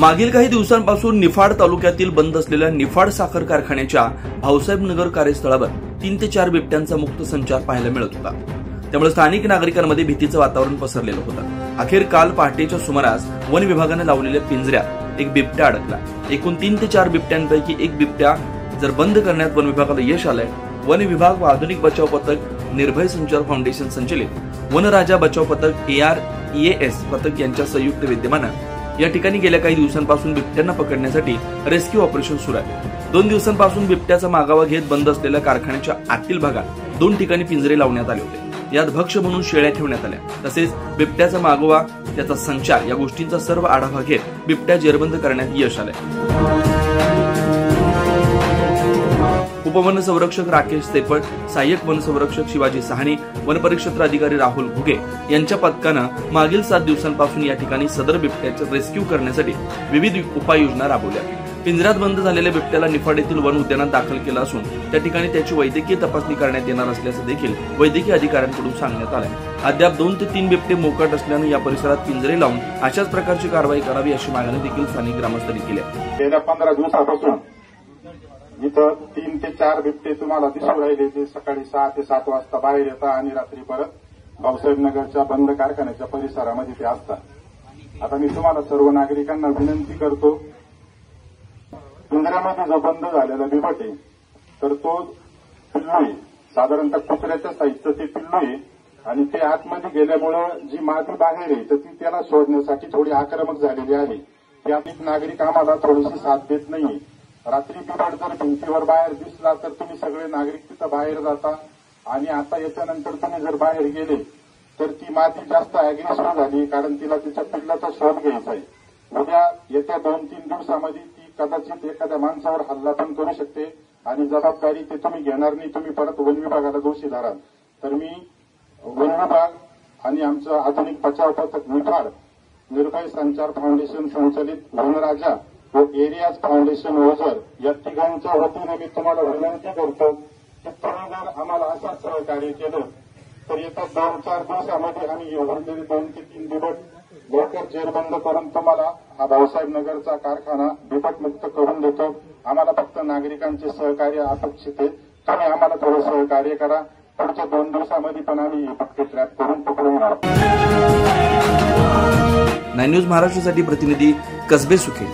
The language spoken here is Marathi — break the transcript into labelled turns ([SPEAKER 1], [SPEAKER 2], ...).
[SPEAKER 1] मागील काही दिवसांपासून निफाड तालुक्यातील बंद असलेल्या निफाड साखर कारखान्याच्या भाऊसाहेब नगर कार्यस्थळावर 3 ते 4 बिबट्यांचा मुक्त संचार पाहायला मिळत होता। त्यामुळे स्थानिक नागरिकांमध्ये भीतीचं वातावरण पसरलेलं होतं। अखेर काल पहाटेच्या सुमारास वन विभागाने लावलेल्या पिंजऱ्यात एक बिबट्या अडकला। एकूण 3 ते 4 बिबट्यांपैकी एक बिबट्या जर बंद करण्यात वन विभागाला यश आलंय। वन विभाग व आधुनिक बचाव पथक, निर्भय संचार फाउंडेशन संचलित वनराजा बचाव पथक AREAS पथक यांच्या संयुक्त विद्यमाने या ठिकाणी गेल्या काही दिवसांपासून बिबट्यांना पकडण्यासाठी रेस्क्यू ऑपरेशन सुरू आहे। 2 दिवसांपासून बिबट्याचा मागावा घेत बंद असलेल्या कारखान्याच्या आतील भागात 2 ठिकाणी पिंजरे लावण्यात आले होते। यात भक्ष्य म्हणून शेळ्या ठेवण्यात आल्या। तसेच बिबट्याचा मागोवा, त्याचा संचार या गोष्टींचा सर्व आढावा घेत बिबट्या जेरबंद करण्यात यश आले। उपवन संरक्षक राकेश सेपट, सहाय्यक वन संरक्षक शिवाजी सहानी, वनपरिक्षेत्र अधिकारी राहुल घुगे यांच्या पथकानं मागील 7 दिवसांपासून या ठिकाणी सदर बिबट्याचे रेस्क्यू करण्यासाठी विविध उपाययोजना राबवल्या। पिंजऱ्यात बंद झालेल्या बिबट्याला निफाड येथील वन उद्यानात दाखल केलं असून त्या ठिकाणी त्याची वैद्यकीय तपासणी करण्यात येणार असल्याचं देखील वैद्यकीय अधिकाऱ्यांकडून सांगण्यात आलं। अद्याप 2 ते 3 बिबटे मोकाट असल्यानं या परिसरात पिंजरे लावून अशाच प्रकारची कारवाई करावी अशी मागणी देखील स्थानिक ग्रामस्थांनी केली आहे।
[SPEAKER 2] गेल्या 15 दिवसापासून इथं 3 ते 4 बिबटे तुम्हाला दिसून राहिले। ते सकाळी 6 ते 7 वाजता बाहेर येतात आणि रात्री परत भाऊसाहेब नगरच्या बंद कारखान्याच्या परिसरामध्ये ते असतात। आता मी तुम्हाला सर्व नागरिकांना विनंती करतो, पिंजऱ्यामध्ये जो बंद झालेला बिबट आहे तर तो पिल्लू आहे, साधारणतः कुत्र्याच्या साईजचं ते पिल्लू आहे आणि ते आतमध्ये गेल्यामुळं जी मादी बाहेर आहे तर ती त्याला शोधण्यासाठी थोडी आक्रमक झालेली आहे। त्यात नागरिक आम्हाला थोडीशी साथ देत नाही। रात्री बिबट जर भिंतीवर बाहेर दिसला तर तुम्ही सगळे नागरिक तिथं बाहेर जाता आणि आता याच्यानंतर तुम्ही जर बाहेर गेले तर ती मादी जास्त अग्रेसिव्ह झाली, कारण तिला तिच्या पिल्लाचा शोध घ्यायचा आहे। उद्या येत्या 2-3 दिवसामध्ये ती कदाचित एखाद्या माणसावर हल्ला पण करू शकते आणि जबाबदारी ते तुम्ही घेणार नाही, तुम्ही परत वन विभागाला दोषी धराल। तर मी वन विभाग आणि आमचं आधुनिक बचाव पथक निफाड, निर्भय संचार फाउंडेशन संचलित वनराजा व एरियाज फाउंडेशन ओझर या तिघांच्या वतीने मी तुम्हाला विनंती करतो की तुम्ही जर आम्हाला असं सहकार्य केलं तर येत्या 2-4 दिवसामध्ये आम्ही उरलेले 2 ते 3 बिबट लवकर जेरबंद करून तुम्हाला हा भाऊसाहेब नगरचा कारखाना बिबट मुक्त करून देतो। आम्हाला फक्त नागरिकांचे सहकार्य अपेक्षित आहे। तुम्ही आम्हाला थोडं सहकार्य करा। पुढच्या 2 दिवसामध्ये पण आम्ही बिबटे ट्रॅप करून पकडून आणू।
[SPEAKER 1] 9 न्यूज महाराष्ट्रासाठी प्रतिनिधी कसबे सुखे।